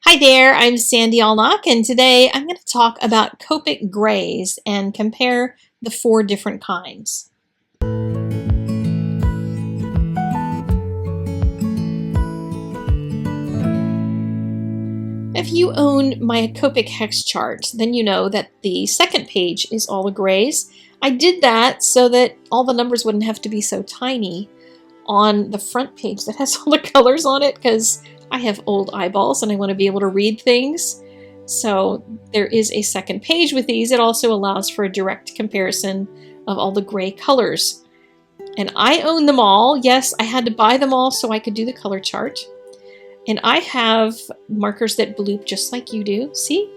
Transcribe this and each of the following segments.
Hi there, I'm Sandy Allnock, and today I'm going to talk about Copic grays and compare the 4 different kinds. If you own my Copic hex chart, then you know that the second page is all the grays. I did that so that all the numbers wouldn't have to be so tiny on the front page that has all the colors on it, because I have old eyeballs and I want to be able to read things. So there is a second page with these. It also allows for a direct comparison of all the gray colors. And I own them all. Yes, I had to buy them all so I could do the color chart. And I have markers that bloop just like you do. See?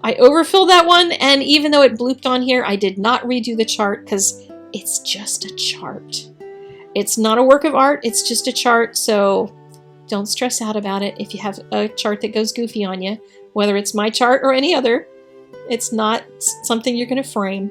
I overfilled that one, and even though it blooped on here, I did not redo the chart because it's just a chart. It's not a work of art, it's just a chart, so don't stress out about it if you have a chart that goes goofy on you, whether it's my chart or any other. It's not something you're going to frame.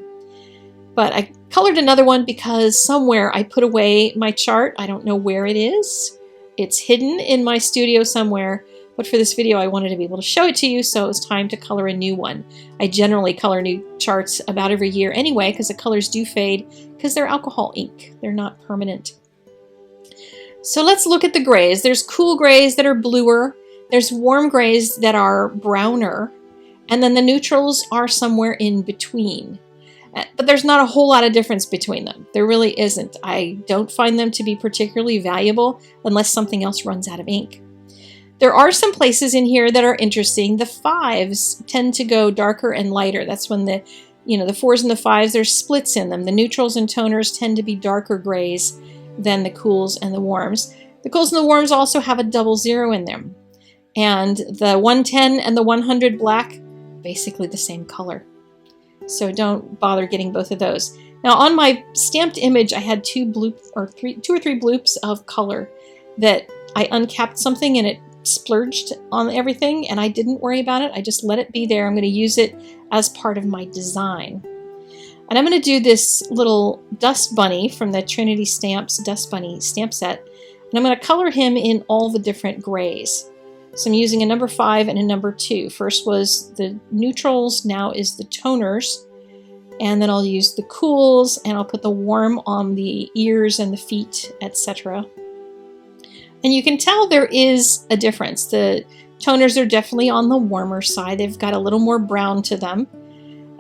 But I colored another one because somewhere I put away my chart. I don't know where it is. It's hidden in my studio somewhere, but for this video I wanted to be able to show it to you, so it was time to color a new one. I generally color new charts about every year anyway because the colors do fade because they're alcohol ink. They're not permanent. So let's look at the grays. There's cool grays that are bluer, there's warm grays that are browner, and then the neutrals are somewhere in between. But there's not a whole lot of difference between them. There really isn't. I don't find them to be particularly valuable unless something else runs out of ink. There are some places in here that are interesting. The 5s tend to go darker and lighter. That's when the 4s and the 5s, there's splits in them. The neutrals and toners tend to be darker grays than the cools and the warms. The cools and the warms also have a 00 in them. And the 110 and the 100 black, basically the same color. So don't bother getting both of those. Now on my stamped image, I had two or three bloops of color that I uncapped something and it splurged on everything, and I didn't worry about it. I just let it be there. I'm going to use it as part of my design. And I'm going to do this little dust bunny from the Trinity Stamps Dust Bunny stamp set. And I'm going to color him in all the different grays. So I'm using a number 5 and a number 2. First was the neutrals, now is the toners. And then I'll use the cools, and I'll put the warm on the ears and the feet, etc. And you can tell there is a difference. The toners are definitely on the warmer side. They've got a little more brown to them.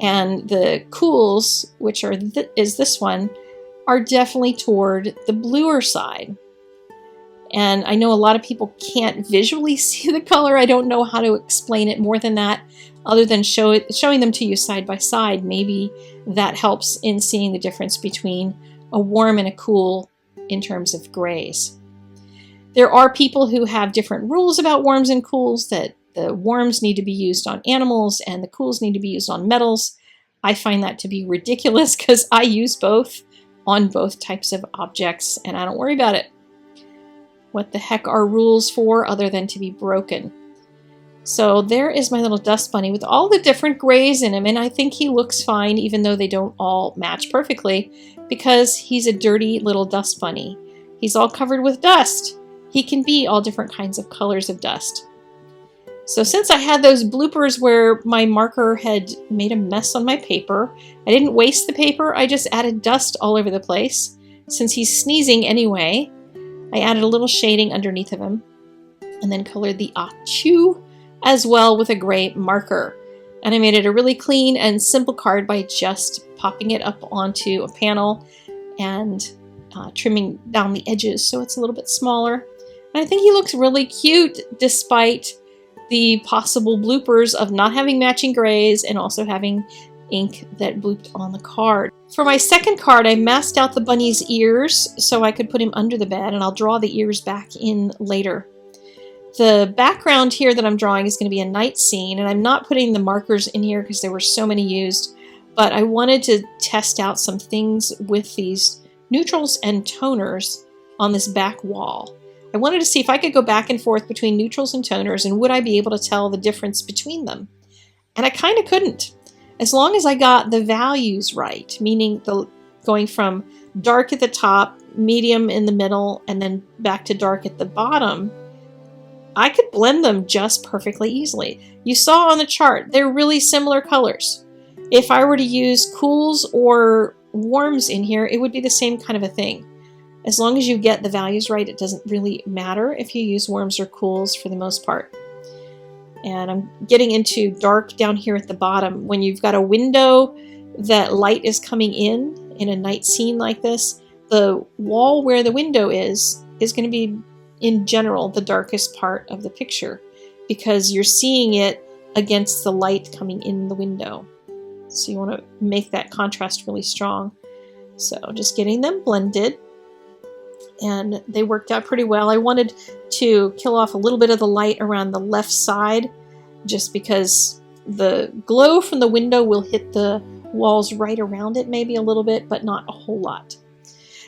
And the cools, which are is this one, are definitely toward the bluer side. And I know a lot of people can't visually see the color. I don't know how to explain it more than that, other than showing them to you side by side. Maybe that helps in seeing the difference between a warm and a cool in terms of grays. There are people who have different rules about warms and cools, that the warms need to be used on animals and the cools need to be used on metals. I find that to be ridiculous because I use both on both types of objects and I don't worry about it. What the heck are rules for other than to be broken? So there is my little dust bunny with all the different grays in him, and I think he looks fine even though they don't all match perfectly because he's a dirty little dust bunny. He's all covered with dust. He can be all different kinds of colors of dust. So since I had those bloopers where my marker had made a mess on my paper, I didn't waste the paper, I just added dust all over the place. Since he's sneezing anyway, I added a little shading underneath of him and then colored the achoo as well with a gray marker. And I made it a really clean and simple card by just popping it up onto a panel and trimming down the edges so it's a little bit smaller. And I think he looks really cute despite the possible bloopers of not having matching grays and also having ink that blooped on the card. For my second card, I masked out the bunny's ears so I could put him under the bed, and I'll draw the ears back in later. The background here that I'm drawing is going to be a night scene, and I'm not putting the markers in here because there were so many used, but I wanted to test out some things with these neutrals and toners on this back wall. I wanted to see if I could go back and forth between neutrals and toners and would I be able to tell the difference between them. And I kind of couldn't. As long as I got the values right, meaning going from dark at the top, medium in the middle, and then back to dark at the bottom, I could blend them just perfectly easily. You saw on the chart, they're really similar colors. If I were to use cools or warms in here, it would be the same kind of a thing. As long as you get the values right, it doesn't really matter if you use warms or cools for the most part. And I'm getting into dark down here at the bottom. When you've got a window that light is coming in a night scene like this, the wall where the window is going to be, in general, the darkest part of the picture because you're seeing it against the light coming in the window. So you want to make that contrast really strong. So just getting them blended, and they worked out pretty well. I wanted to kill off a little bit of the light around the left side just because the glow from the window will hit the walls right around it maybe a little bit, but not a whole lot.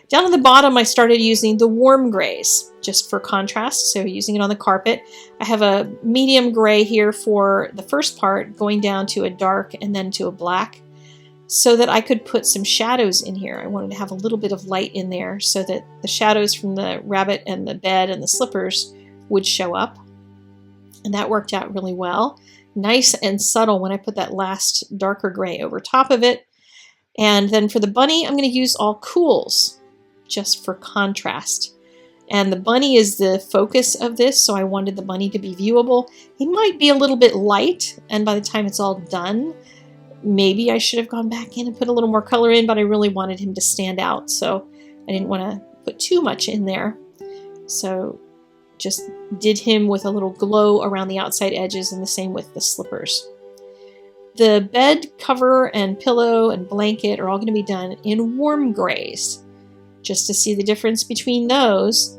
Down at the bottom, I started using the warm grays just for contrast, so using it on the carpet. I have a medium gray here for the first part, going down to a dark and then to a black, so that I could put some shadows in here. I wanted to have a little bit of light in there so that the shadows from the rabbit and the bed and the slippers would show up. And that worked out really well. Nice and subtle when I put that last darker gray over top of it. And then for the bunny, I'm going to use all cools just for contrast. And the bunny is the focus of this, so I wanted the bunny to be viewable. He might be a little bit light, and by the time it's all done, maybe I should have gone back in and put a little more color in, but I really wanted him to stand out, so I didn't want to put too much in there. So just did him with a little glow around the outside edges, and the same with the slippers. The bed cover and pillow and blanket are all going to be done in warm grays, just to see the difference between those.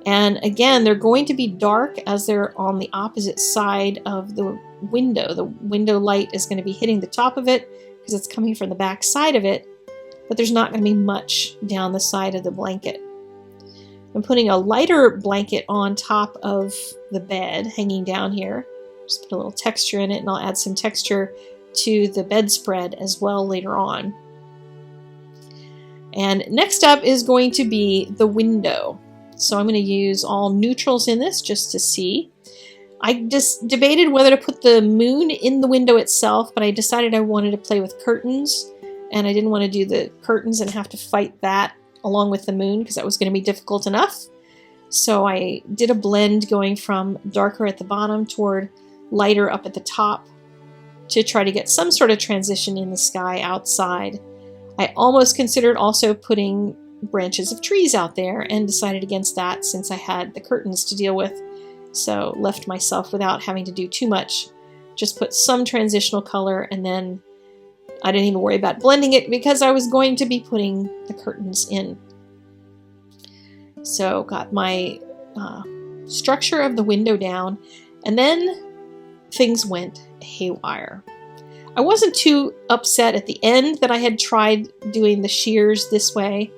And again, they're going to be dark as they're on the opposite side of the window. The window light is going to be hitting the top of it because it's coming from the back side of it, but there's not going to be much down the side of the blanket. I'm putting a lighter blanket on top of the bed, hanging down here. Just put a little texture in it, and I'll add some texture to the bedspread as well later on. And next up is going to be the window. So I'm going to use all neutrals in this just to see. I just debated whether to put the moon in the window itself, but I decided I wanted to play with curtains, and I didn't want to do the curtains and have to fight that along with the moon because that was going to be difficult enough. So I did a blend going from darker at the bottom toward lighter up at the top to try to get some sort of transition in the sky outside. I almost considered also putting branches of trees out there and decided against that since I had the curtains to deal with. So left myself without having to do too much. Just put some transitional color, and then I didn't even worry about blending it because I was going to be putting the curtains in. So got my structure of the window down, and then things went haywire. I wasn't too upset at the end that I had tried doing the shears this way,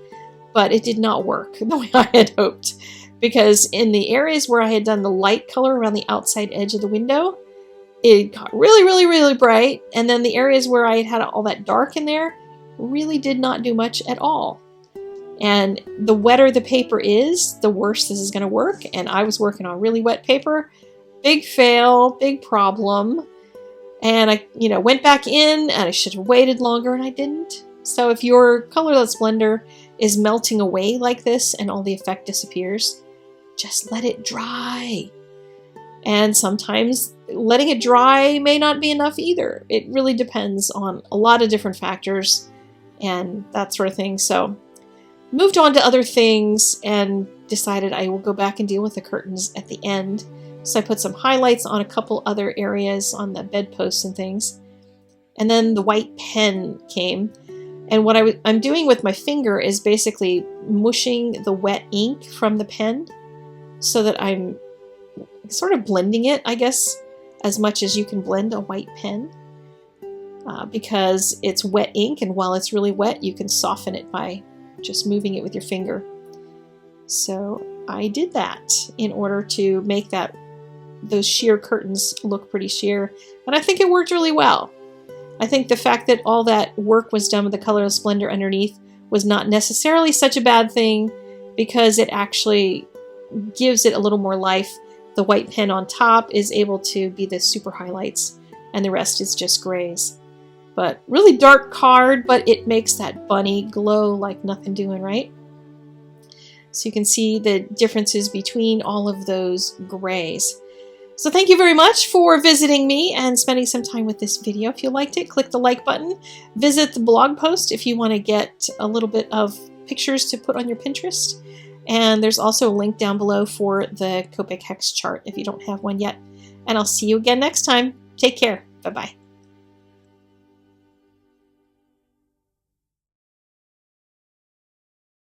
but it did not work the way I had hoped, because in the areas where I had done the light color around the outside edge of the window, it got really, really, really bright, and then the areas where I had all that dark in there really did not do much at all. And the wetter the paper is, the worse this is going to work, and I was working on really wet paper. Big fail, big problem. And I, went back in, and I should have waited longer, and I didn't. So if your colorless blender is melting away like this and all the effect disappears, just let it dry. And sometimes letting it dry may not be enough either. It really depends on a lot of different factors and that sort of thing. So moved on to other things and decided I will go back and deal with the curtains at the end. So I put some highlights on a couple other areas on the bedposts and things. And then the white pen came. And what I'm doing with my finger is basically mushing the wet ink from the pen so that I'm sort of blending it, I guess, as much as you can blend a white pen. Because it's wet ink, and while it's really wet, you can soften it by just moving it with your finger. So I did that in order to make those sheer curtains look pretty sheer, and I think it worked really well. I think the fact that all that work was done with the colorless blender underneath was not necessarily such a bad thing, because it actually gives it a little more life the white pen on top is able to be the super highlights, and the rest is just grays. But really dark card, but it makes that bunny glow like nothing doing, right? So you can see the differences between all of those grays. So thank you very much for visiting me and spending some time with this video. If you liked it, click the like button. Visit the blog post if you want to get a little bit of pictures to put on your Pinterest. And there's also a link down below for the Copic hex chart if you don't have one yet. And I'll see you again next time. Take care. Bye-bye.